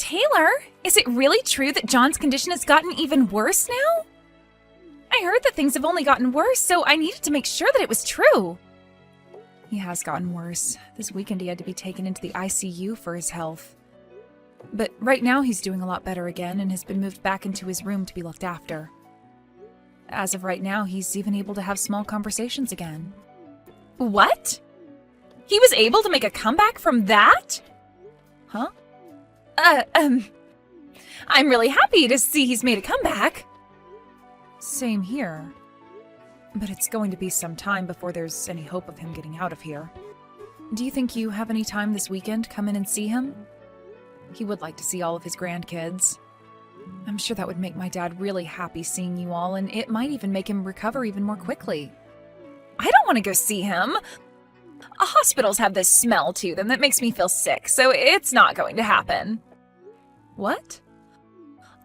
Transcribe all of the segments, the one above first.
Taylor, is it really true that John's condition has gotten even worse now? I heard that things have only gotten worse, so I needed to make sure that it was true. He has gotten worse. This weekend he had to be taken into the ICU for his health. But right now he's doing a lot better again and has been moved back into his room to be looked after. As of right now, he's even able to have small conversations again. What? He was able to make a comeback from that? Huh? I'm really happy to see he's made a comeback. Same here. But it's going to be some time before there's any hope of him getting out of here. Do you think you have any time this weekend to come in and see him? He would like to see all of his grandkids. I'm sure that would make my dad really happy seeing you all, and it might even make him recover even more quickly. I don't want to go see him. Hospitals have this smell to them that makes me feel sick, so it's not going to happen. What?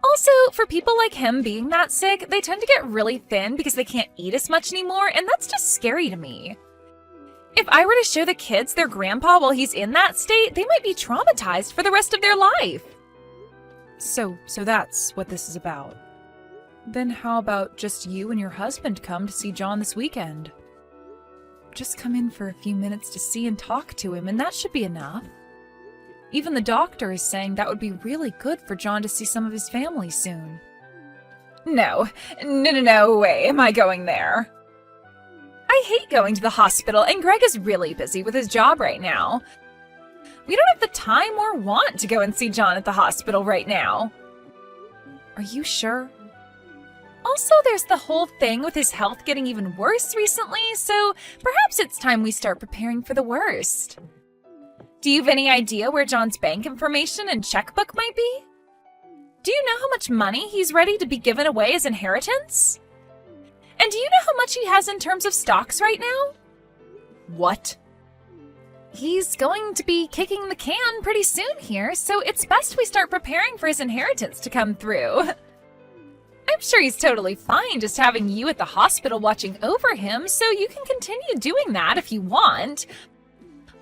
Also, for people like him being that sick, they tend to get really thin because they can't eat as much anymore, and that's just scary to me. If I were to show the kids their grandpa while he's in that state, they might be traumatized for the rest of their life. So that's what this is about. Then how about just you and your husband come to see John this weekend? Just come in for a few minutes to see and talk to him, and that should be enough. Even the doctor is saying that would be really good for John to see some of his family soon. No way am I going there. I hate going to the hospital, and Greg is really busy with his job right now. We don't have the time or want to go and see John at the hospital right now. Are you sure? Also, there's the whole thing with his health getting even worse recently, so perhaps it's time we start preparing for the worst. Do you have any idea where John's bank information and checkbook might be? Do you know how much money he's ready to be given away as inheritance? And do you know how much he has in terms of stocks right now? What? He's going to be kicking the can pretty soon here, so it's best we start preparing for his inheritance to come through. I'm sure he's totally fine just having you at the hospital watching over him, so you can continue doing that if you want.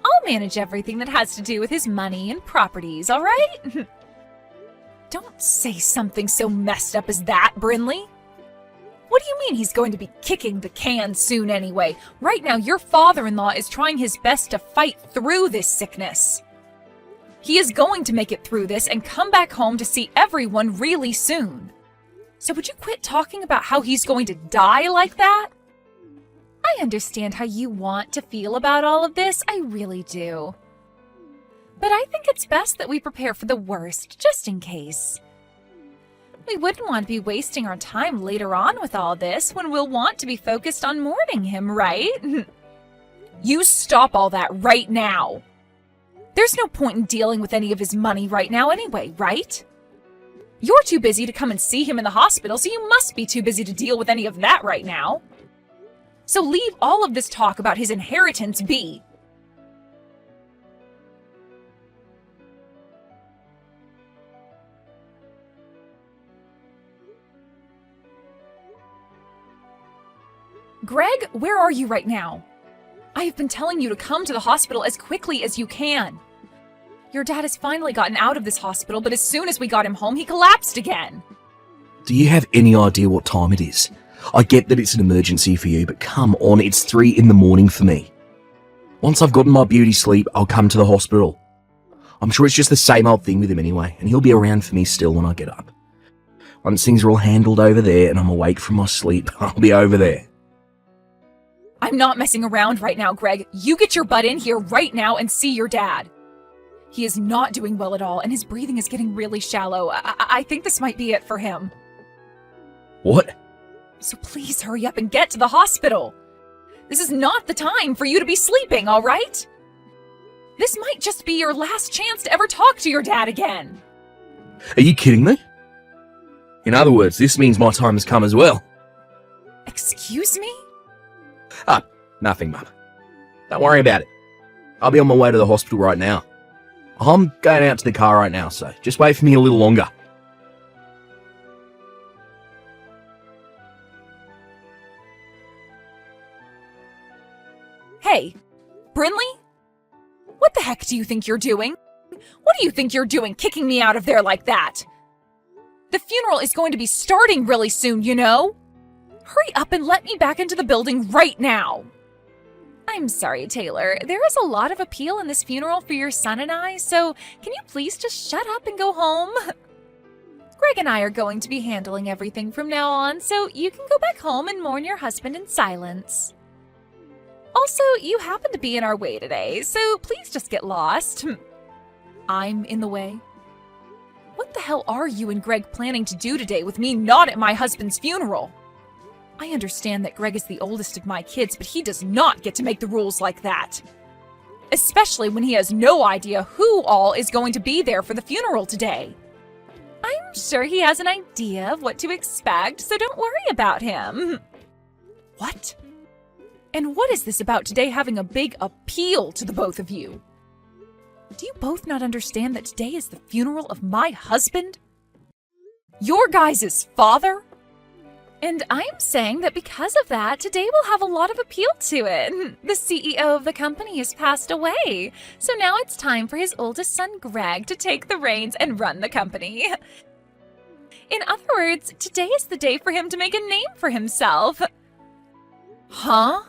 I'll manage everything that has to do with his money and properties, all right? Don't say something so messed up as that, Brinley. What do you mean he's going to be kicking the can soon anyway? Right now, your father-in-law is trying his best to fight through this sickness. He is going to make it through this and come back home to see everyone really soon. So would you quit talking about how he's going to die like that? I understand how you want to feel about all of this, I really do. But I think it's best that we prepare for the worst, just in case. We wouldn't want to be wasting our time later on with all this when we'll want to be focused on mourning him, right? You stop all that right now. There's no point in dealing with any of his money right now anyway, right? You're too busy to come and see him in the hospital, so you must be too busy to deal with any of that right now. So leave all of this talk about his inheritance be. Greg, where are you right now? I have been telling you to come to the hospital as quickly as you can. Your dad has finally gotten out of this hospital, but as soon as we got him home, he collapsed again. Do you have any idea what time it is? I get that it's an emergency for you, but come on, it's 3 a.m. for me. Once I've gotten my beauty sleep, I'll come to the hospital. I'm sure it's just the same old thing with him anyway, and he'll be around for me still when I get up. Once things are all handled over there and I'm awake from my sleep, I'll be over there. I'm not messing around right now, Greg. You get your butt in here right now and see your dad. He is not doing well at all, and his breathing is getting really shallow. I think this might be it for him. What? So please hurry up and get to the hospital. This is not the time for you to be sleeping, all right? This might just be your last chance to ever talk to your dad again. Are you kidding me? In other words, this means my time has come as well. Excuse me? Ah, nothing, Mum. Don't worry about it. I'll be on my way to the hospital right now. I'm going out to the car right now, so just wait for me a little longer. Hey, Brinley? What the heck do you think you're doing? What do you think you're doing, kicking me out of there like that? The funeral is going to be starting really soon, you know? Hurry up and let me back into the building right now. I'm sorry, Taylor. There is a lot of appeal in this funeral for your son and I, so can you please just shut up and go home? Greg and I are going to be handling everything from now on, so you can go back home and mourn your husband in silence. Also, you happen to be in our way today, so please just get lost. I'm in the way? What the hell are you and Greg planning to do today with me not at my husband's funeral? I understand that Greg is the oldest of my kids, but he does not get to make the rules like that. Especially when he has no idea who all is going to be there for the funeral today. I'm sure he has an idea of what to expect, so don't worry about him. What? And what is this about today having a big appeal to the both of you? Do you both not understand that today is the funeral of my husband? Your guys' father? And I'm saying that because of that, today will have a lot of appeal to it. The CEO of the company has passed away, so now it's time for his oldest son, Greg, to take the reins and run the company. In other words, today is the day for him to make a name for himself. Huh?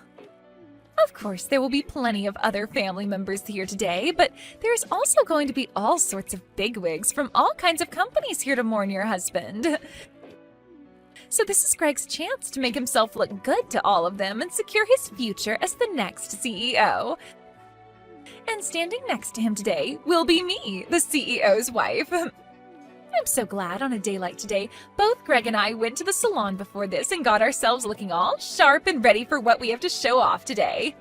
Of course, there will be plenty of other family members here today, but there's also going to be all sorts of bigwigs from all kinds of companies here to mourn your husband. So this is Greg's chance to make himself look good to all of them and secure his future as the next CEO. And standing next to him today will be me, the CEO's wife. I'm so glad on a day like today, both Greg and I went to the salon before this and got ourselves looking all sharp and ready for what we have to show off today.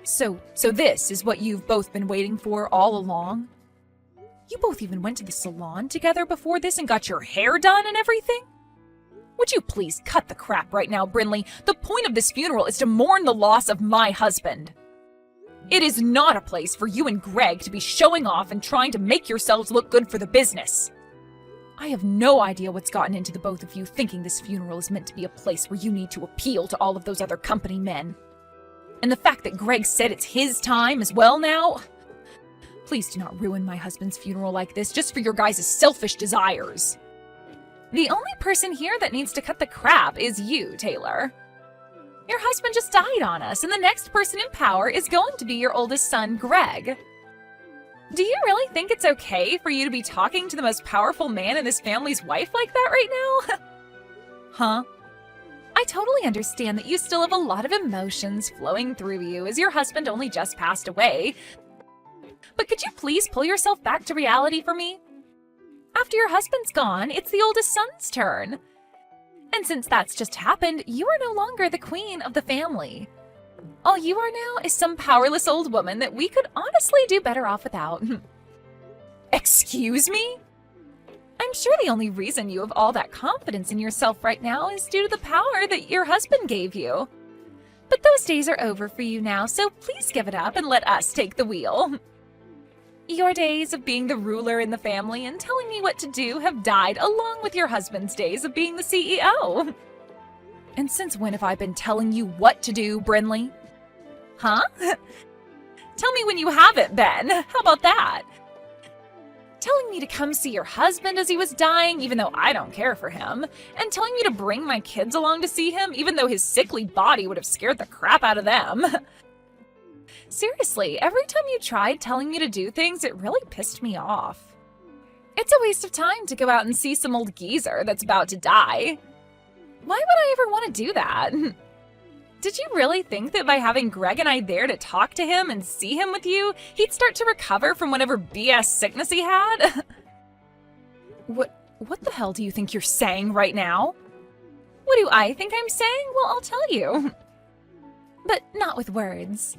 So this is what you've both been waiting for all along? You both even went to the salon together before this and got your hair done and everything? Would you please cut the crap right now, Brinley? The point of this funeral is to mourn the loss of my husband. It is not a place for you and Greg to be showing off and trying to make yourselves look good for the business. I have no idea what's gotten into the both of you thinking this funeral is meant to be a place where you need to appeal to all of those other company men. And the fact that Greg said it's his time as well now? Please do not ruin my husband's funeral like this just for your guys' selfish desires. The only person here that needs to cut the crap is you, Taylor. Your husband just died on us, and the next person in power is going to be your oldest son, Greg. Do you really think it's okay for you to be talking to the most powerful man in this family's wife like that right now? Huh? I totally understand that you still have a lot of emotions flowing through you as your husband only just passed away. But could you please pull yourself back to reality for me? After your husband's gone, it's the oldest son's turn. And since that's just happened, you are no longer the queen of the family. All you are now is some powerless old woman that we could honestly do better off without. Excuse me? I'm sure the only reason you have all that confidence in yourself right now is due to the power that your husband gave you. But those days are over for you now, so please give it up and let us take the wheel. Your days of being the ruler in the family and telling me what to do have died along with your husband's days of being the CEO. And since when have I been telling you what to do, Brinley? Huh? Tell me when you haven't been. How about that? Telling me to come see your husband as he was dying, even though I don't care for him, and telling me to bring my kids along to see him, even though his sickly body would have scared the crap out of them. Seriously, every time you tried telling me to do things, it really pissed me off. It's a waste of time to go out and see some old geezer that's about to die. Why would I ever want to do that? Did you really think that by having Greg and I there to talk to him and see him with you, he'd start to recover from whatever BS sickness he had? What the hell do you think you're saying right now? What do I think I'm saying? Well, I'll tell you. But not with words.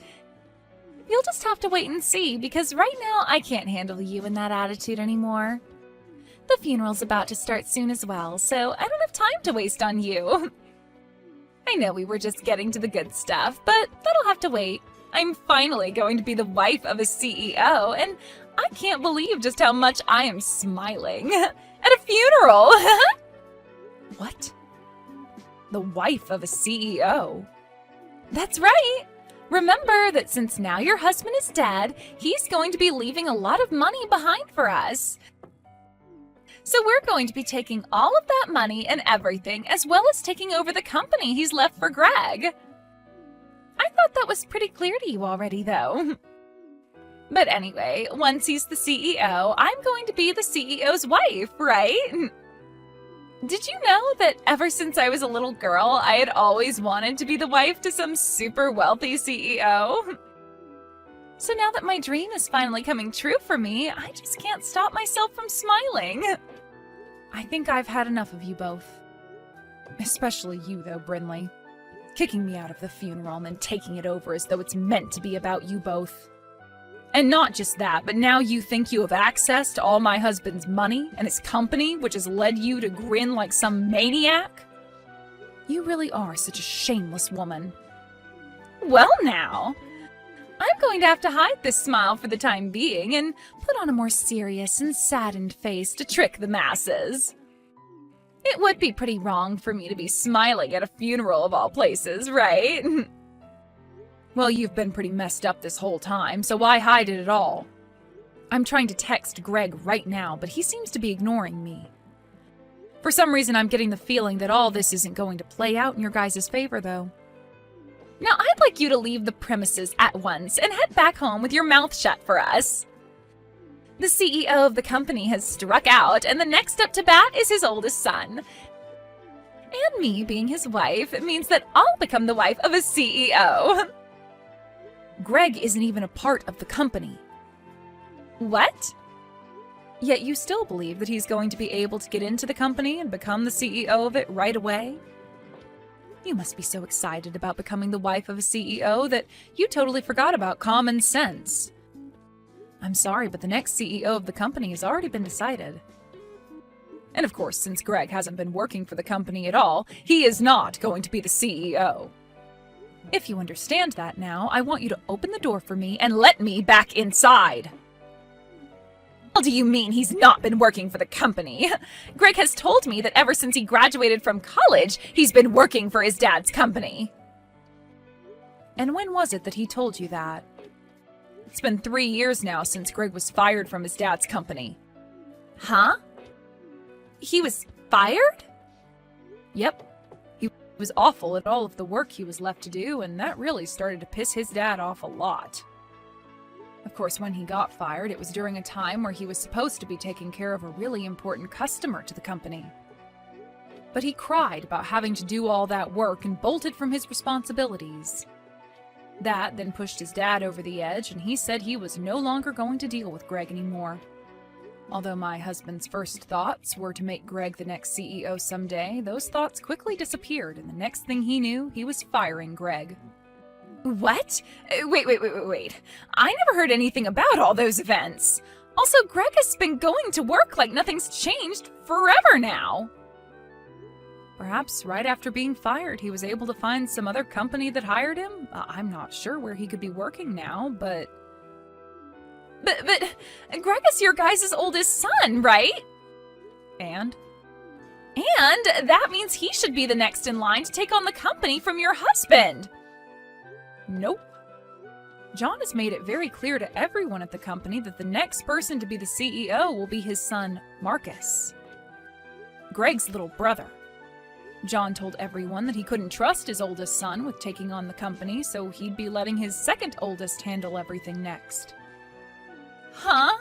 You'll just have to wait and see, because right now I can't handle you in that attitude anymore. The funeral's about to start soon as well, so I don't have time to waste on you. I know we were just getting to the good stuff, but that'll have to wait. I'm finally going to be the wife of a CEO, and I can't believe just how much I am smiling at a funeral. What? The wife of a CEO? That's right. Remember that since now your husband is dead, he's going to be leaving a lot of money behind for us. So we're going to be taking all of that money and everything, as well as taking over the company he's left for Greg. I thought that was pretty clear to you already, though. But anyway, once he's the CEO, I'm going to be the CEO's wife, right? Did you know that ever since I was a little girl, I had always wanted to be the wife to some super wealthy CEO? So now that my dream is finally coming true for me, I just can't stop myself from smiling. I think I've had enough of you both. Especially you, though, Brinley. Kicking me out of the funeral and then taking it over as though it's meant to be about you both. And not just that, but now you think you have access to all my husband's money and his company, which has led you to grin like some maniac? You really are such a shameless woman. Well now, I'm going to have to hide this smile for the time being and put on a more serious and saddened face to trick the masses. It would be pretty wrong for me to be smiling at a funeral of all places, right? Well, you've been pretty messed up this whole time, so why hide it at all? I'm trying to text Greg right now, but he seems to be ignoring me. For some reason, I'm getting the feeling that all this isn't going to play out in your guys' favor, though. Now, I'd like you to leave the premises at once and head back home with your mouth shut for us. The CEO of the company has struck out, and the next up to bat is his oldest son. And me being his wife means that I'll become the wife of a CEO. Greg isn't even a part of the company. What? Yet you still believe that he's going to be able to get into the company and become the CEO of it right away? You must be so excited about becoming the wife of a CEO that you totally forgot about common sense. I'm sorry, but the next CEO of the company has already been decided. And of course, since Greg hasn't been working for the company at all, he is not going to be the CEO. If you understand that now, I want you to open the door for me and let me back inside. What do you mean he's not been working for the company? Greg has told me that ever since he graduated from college, he's been working for his dad's company. And when was it that he told you that? It's been 3 years now since Greg was fired from his dad's company. Huh? He was fired? Yep. He was awful at all of the work he was left to do, and that really started to piss his dad off a lot. Of course, when he got fired, it was during a time where he was supposed to be taking care of a really important customer to the company. But he cried about having to do all that work and bolted from his responsibilities. That then pushed his dad over the edge, and he said he was no longer going to deal with Greg anymore. Although my husband's first thoughts were to make Greg the next CEO someday, those thoughts quickly disappeared, and the next thing he knew, he was firing Greg. What? Wait. I never heard anything about all those events. Also, Greg has been going to work like nothing's changed forever now. Perhaps right after being fired, he was able to find some other company that hired him. I'm not sure where he could be working now, but Greg is your guys' oldest son, right? And that means he should be the next in line to take on the company from your husband. Nope. John has made it very clear to everyone at the company that the next person to be the CEO will be his son, Marcus. Greg's little brother. John told everyone that he couldn't trust his oldest son with taking on the company, so he'd be letting his second oldest handle everything next. Huh?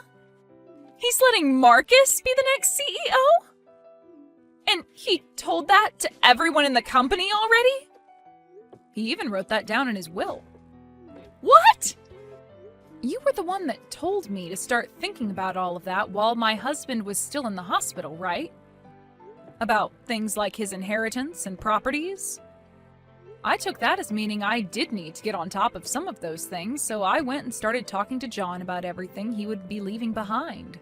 He's letting Marcus be the next CEO? And he told that to everyone in the company already? He even wrote that down in his will. What? You were the one that told me to start thinking about all of that while my husband was still in the hospital, right? About things like his inheritance and properties? I took that as meaning I did need to get on top of some of those things, so I went and started talking to John about everything he would be leaving behind.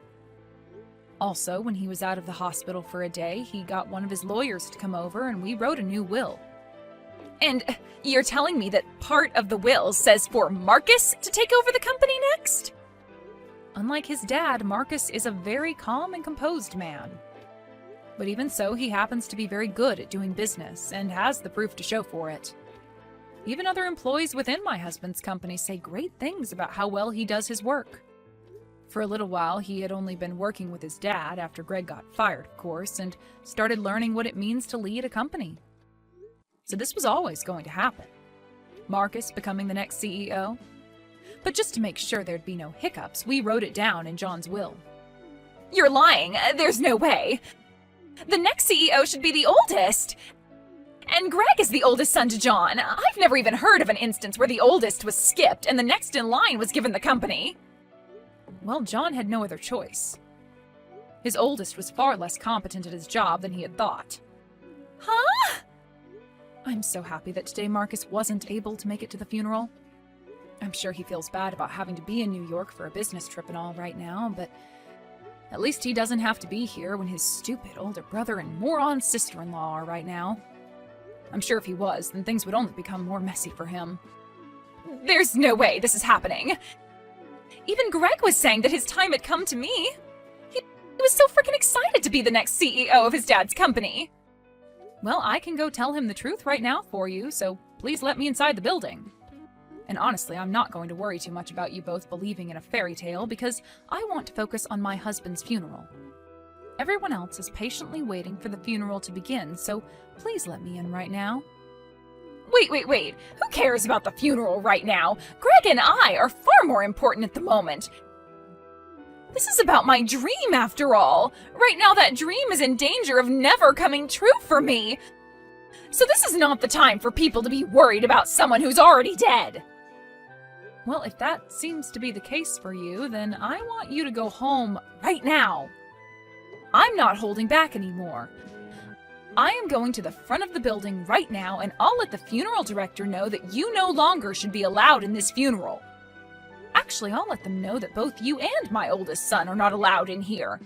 Also, when he was out of the hospital for a day, he got one of his lawyers to come over and we wrote a new will. And you're telling me that part of the will says for Marcus to take over the company next? Unlike his dad, Marcus is a very calm and composed man. But even so, he happens to be very good at doing business and has the proof to show for it. Even other employees within my husband's company say great things about how well he does his work. For a little while, he had only been working with his dad after Greg got fired, of course, and started learning what it means to lead a company. So this was always going to happen. Marcus becoming the next CEO. But just to make sure there'd be no hiccups, we wrote it down in John's will. You're lying. There's no way. The next CEO should be the oldest. And Greg is the oldest son to John. I've never even heard of an instance where the oldest was skipped and the next in line was given the company. Well, John had no other choice. His oldest was far less competent at his job than he had thought. Huh? I'm so happy that today Marcus wasn't able to make it to the funeral. I'm sure he feels bad about having to be in New York for a business trip and all right now, but at least he doesn't have to be here when his stupid older brother and moron sister-in-law are right now. I'm sure if he was, then things would only become more messy for him. There's no way this is happening. Even Greg was saying that his time had come to me. He was so freaking excited to be the next CEO of his dad's company. Well, I can go tell him the truth right now for you, so please let me inside the building. And honestly, I'm not going to worry too much about you both believing in a fairy tale because I want to focus on my husband's funeral. Everyone else is patiently waiting for the funeral to begin, so please let me in right now. Wait. Who cares about the funeral right now? Greg and I are far more important at the moment. This is about my dream, after all. Right now, that dream is in danger of never coming true for me. So this is not the time for people to be worried about someone who's already dead. Well, if that seems to be the case for you, then I want you to go home right now. I'm not holding back anymore. I am going to the front of the building right now, and I'll let the funeral director know that you no longer should be allowed in this funeral. Actually, I'll let them know that both you and my oldest son are not allowed in here.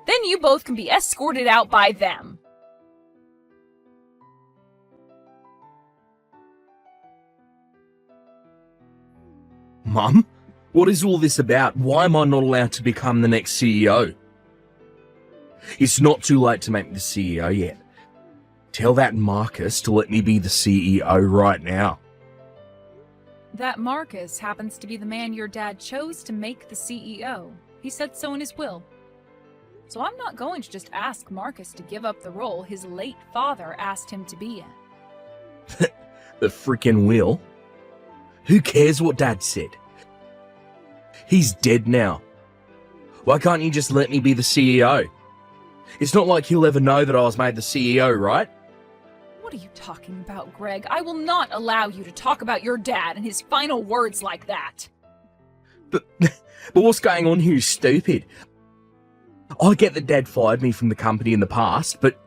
Then you both can be escorted out by them. Mum, what is all this about? Why am I not allowed to become the next CEO? It's not too late to make me the CEO yet. Tell that Marcus to let me be the CEO right now. That Marcus happens to be the man your dad chose to make the CEO. He said so in his will. So I'm not going to just ask Marcus to give up the role his late father asked him to be in. The frickin' will? Who cares what Dad said? He's dead now. Why can't you just let me be the CEO? It's not like he'll ever know that I was made the CEO, right? What are you talking about, Greg? I will not allow you to talk about your dad and his final words like that. But what's going on here is stupid. I get that Dad fired me from the company in the past, but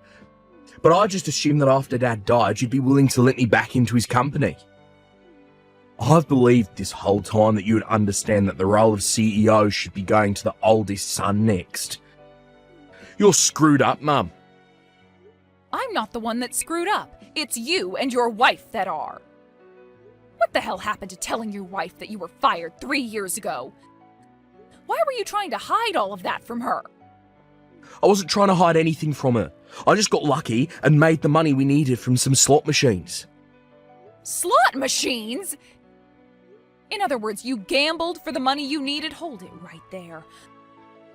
I just assumed that after Dad died, you'd be willing to let me back into his company. I've believed this whole time that you would understand that the role of CEO should be going to the oldest son next. You're screwed up, Mum. I'm not the one that's screwed up. It's you and your wife that are. What the hell happened to telling your wife that you were fired 3 years ago? Why were you trying to hide all of that from her? I wasn't trying to hide anything from her. I just got lucky and made the money we needed from some slot machines. Slot machines? In other words, you gambled for the money you needed? Hold it right there.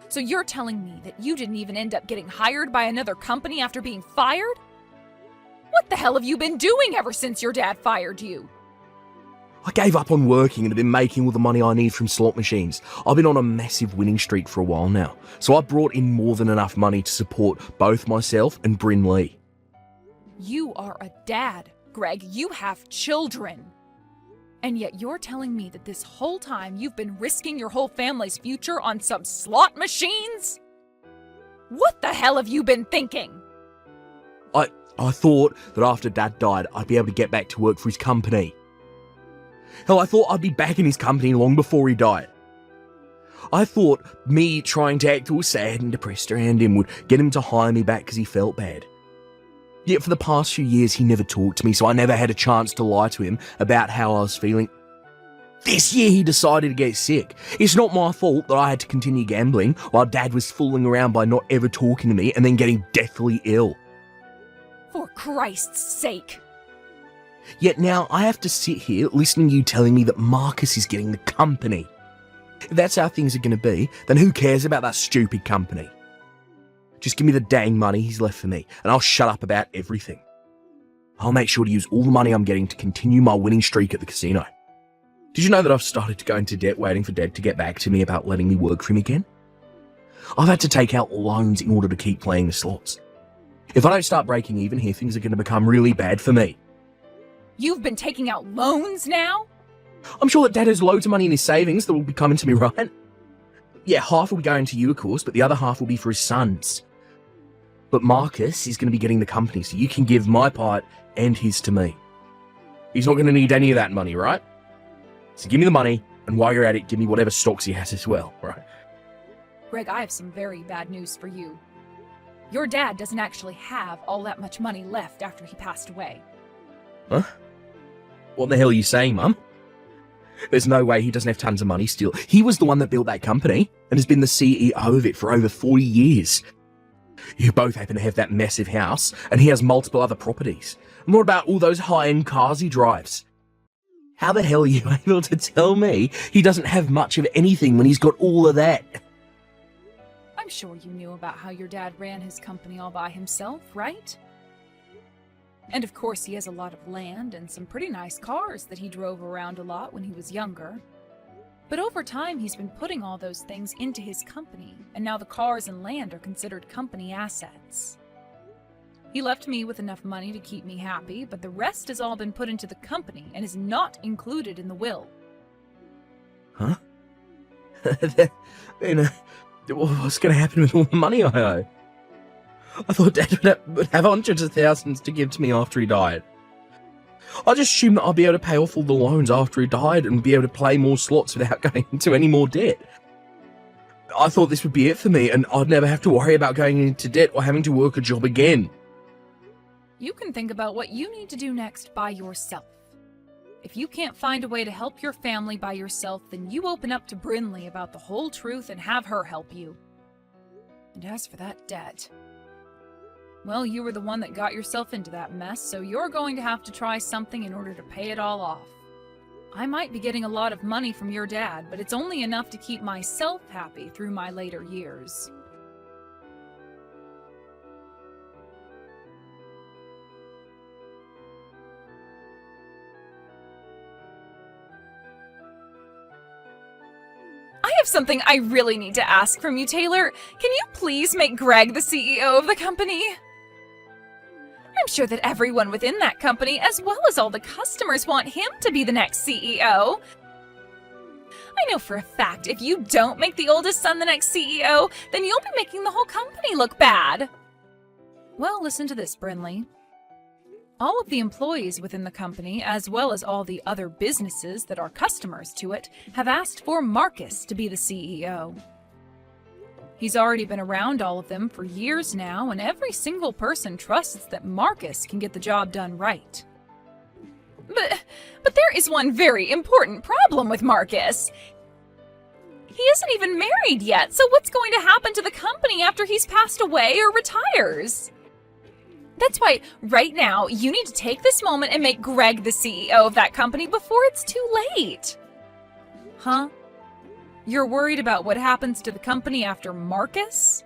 So you're telling me that you didn't even end up getting hired by another company after being fired? What the hell have you been doing ever since your dad fired you? I gave up on working and have been making all the money I need from slot machines. I've been on a massive winning streak for a while now, so I brought in more than enough money to support both myself and Bryn Lee. You are a dad, Greg. You have children. And yet you're telling me that this whole time you've been risking your whole family's future on some slot machines? What the hell have you been thinking? I thought that after Dad died, I'd be able to get back to work for his company. Hell, I thought I'd be back in his company long before he died. I thought me trying to act all sad and depressed around him would get him to hire me back because he felt bad. Yet for the past few years, he never talked to me, so I never had a chance to lie to him about how I was feeling. This year, he decided to get sick. It's not my fault that I had to continue gambling while Dad was fooling around by not ever talking to me and then getting deathly ill. For Christ's sake. Yet now I have to sit here listening to you telling me that Marcus is getting the company. If that's how things are going to be, then who cares about that stupid company? Just give me the dang money he's left for me, and I'll shut up about everything. I'll make sure to use all the money I'm getting to continue my winning streak at the casino. Did you know that I've started to go into debt waiting for Dad to get back to me about letting me work for him again? I've had to take out loans in order to keep playing the slots. If I don't start breaking even here, things are going to become really bad for me. You've been taking out loans now? I'm sure that Dad has loads of money in his savings that will be coming to me, right? Yeah, half will be going to you, of course, but the other half will be for his sons. But Marcus is going to be getting the company, so you can give my part and his to me. He's not going to need any of that money, right? So give me the money, and while you're at it, give me whatever stocks he has as well, right? Greg, I have some very bad news for you. Your dad doesn't actually have all that much money left after he passed away. Huh? What the hell are you saying, Mum? There's no way he doesn't have tons of money still. He was the one that built that company and has been the CEO of it for over 40 years. You both happen to have that massive house, and he has multiple other properties. And what about all those high-end cars he drives? How the hell are you able to tell me he doesn't have much of anything when he's got all of that? I'm sure you knew about how your dad ran his company all by himself, right? And of course he has a lot of land and some pretty nice cars that he drove around a lot when he was younger. But over time he's been putting all those things into his company, and now the cars and land are considered company assets. He left me with enough money to keep me happy, but the rest has all been put into the company and is not included in the will. Huh? Then, what's going to happen with all the money I owe? I thought Dad would have hundreds of thousands to give to me after he died. I just assumed that I'd be able to pay off all the loans after he died and be able to play more slots without going into any more debt. I thought this would be it for me, and I'd never have to worry about going into debt or having to work a job again. You can think about what you need to do next by yourself. If you can't find a way to help your family by yourself, then you open up to Brinley about the whole truth and have her help you. And as for that debt, well, you were the one that got yourself into that mess, so you're going to have to try something in order to pay it all off. I might be getting a lot of money from your dad, but it's only enough to keep myself happy through my later years. I have something I really need to ask from you, Taylor. Can you please make Greg the CEO of the company? I'm sure that everyone within that company, as well as all the customers, want him to be the next CEO. I know for a fact if you don't make the oldest son the next CEO, then you'll be making the whole company look bad. Well, listen to this, Brinley. All of the employees within the company, as well as all the other businesses that are customers to it, have asked for Marcus to be the CEO. He's already been around all of them for years now, and every single person trusts that Marcus can get the job done right. But there is one very important problem with Marcus. He isn't even married yet, so what's going to happen to the company after he's passed away or retires? That's why, right now, you need to take this moment and make Greg the CEO of that company before it's too late. Huh? You're worried about what happens to the company after Marcus?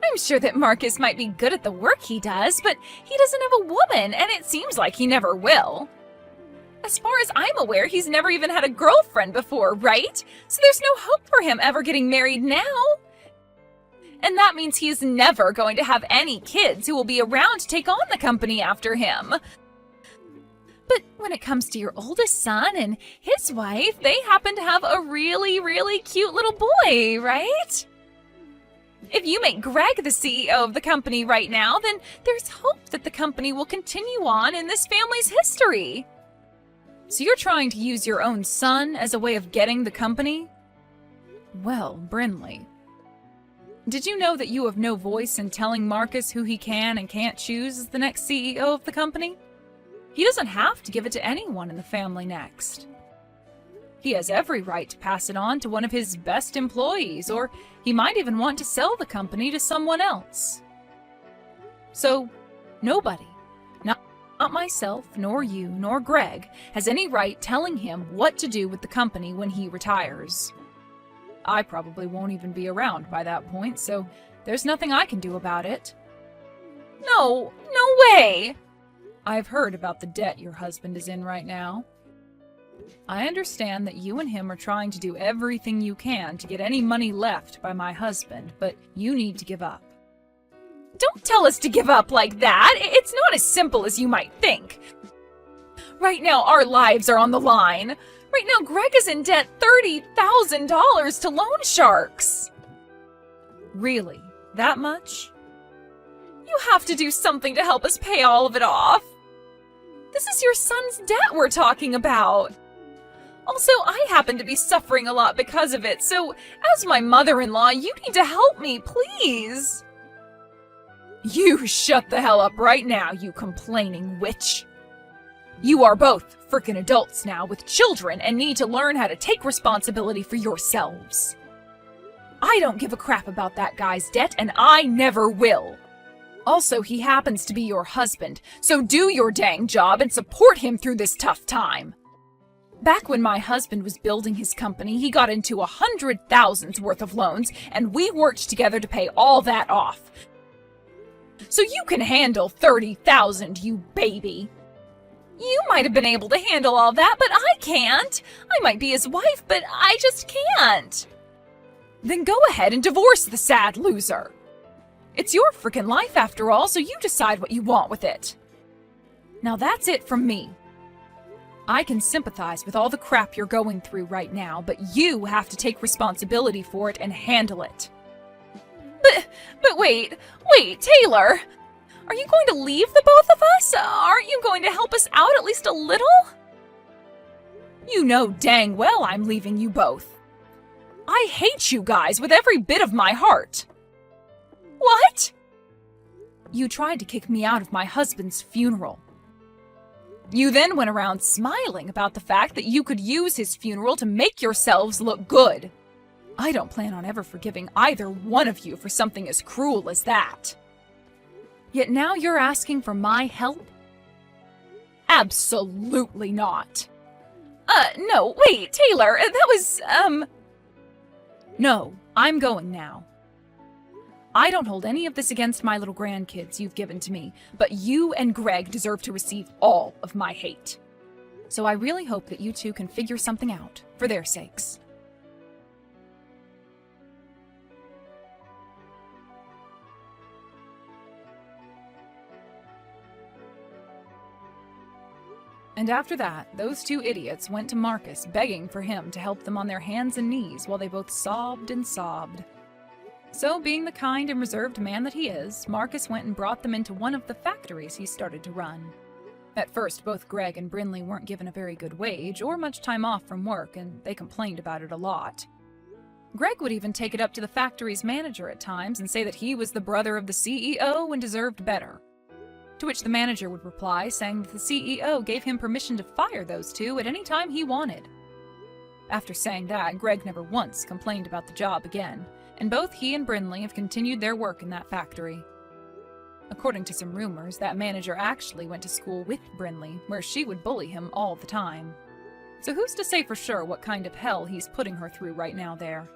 I'm sure that Marcus might be good at the work he does, but he doesn't have a woman, and it seems like he never will. As far as I'm aware, he's never even had a girlfriend before, right? So there's no hope for him ever getting married now. And that means he is never going to have any kids who will be around to take on the company after him. But when it comes to your oldest son and his wife, they happen to have a really, really cute little boy, right? If you make Greg the CEO of the company right now, then there's hope that the company will continue on in this family's history. So you're trying to use your own son as a way of getting the company? Well, Brinley, did you know that you have no voice in telling Marcus who he can and can't choose as the next CEO of the company? He doesn't have to give it to anyone in the family next. He has every right to pass it on to one of his best employees, or he might even want to sell the company to someone else. So, nobody, not Not myself, nor you, nor Greg has any right telling him what to do with the company when he retires. I probably won't even be around by that point, so there's nothing I can do about it. No way! I've heard about the debt your husband is in right now. I understand that you and him are trying to do everything you can to get any money left by my husband, but you need to give up. Don't tell us to give up like that! It's not as simple as you might think. Right now, our lives are on the line. Right now, Greg is in debt $30,000 to loan sharks. Really? That much? You have to do something to help us pay all of it off. This is your son's debt we're talking about. Also, I happen to be suffering a lot because of it, so as my mother-in-law, you need to help me, please. You shut the hell up right now, you complaining witch. You are both frickin' adults now with children and need to learn how to take responsibility for yourselves. I don't give a crap about that guy's debt, and I never will. Also, he happens to be your husband, so do your dang job and support him through this tough time. Back when my husband was building his company, he got into $100,000 worth of loans, and we worked together to pay all that off. So you can handle $30,000, you baby. You might have been able to handle all that, but I can't. I might be his wife, but I just can't. Then go ahead and divorce the sad loser. It's your frickin' life after all, so you decide what you want with it. Now that's it from me. I can sympathize with all the crap you're going through right now, but you have to take responsibility for it and handle it. But wait, Taylor! Are you going to leave the both of us? Aren't you going to help us out at least a little? You know dang well I'm leaving you both. I hate you guys with every bit of my heart. What? You tried to kick me out of my husband's funeral. You then went around smiling about the fact that you could use his funeral to make yourselves look good. I don't plan on ever forgiving either one of you for something as cruel as that. Yet now you're asking for my help? Absolutely not. No, wait, Taylor, that was, No, I'm going now. I don't hold any of this against my little grandkids you've given to me, but you and Greg deserve to receive all of my hate. So I really hope that you two can figure something out, for their sakes. And after that, those two idiots went to Marcus begging for him to help them on their hands and knees while they both sobbed and sobbed. So, being the kind and reserved man that he is, Marcus went and brought them into one of the factories he started to run. At first, both Greg and Brinley weren't given a very good wage or much time off from work, and they complained about it a lot. Greg would even take it up to the factory's manager at times and say that he was the brother of the CEO and deserved better. To which the manager would reply, saying that the CEO gave him permission to fire those two at any time he wanted. After saying that, Greg never once complained about the job again, and both he and Brinley have continued their work in that factory. According to some rumors, that manager actually went to school with Brinley, where she would bully him all the time. So who's to say for sure what kind of hell he's putting her through right now there?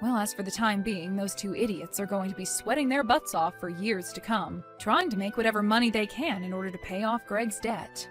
Well, as for the time being, those two idiots are going to be sweating their butts off for years to come, trying to make whatever money they can in order to pay off Greg's debt.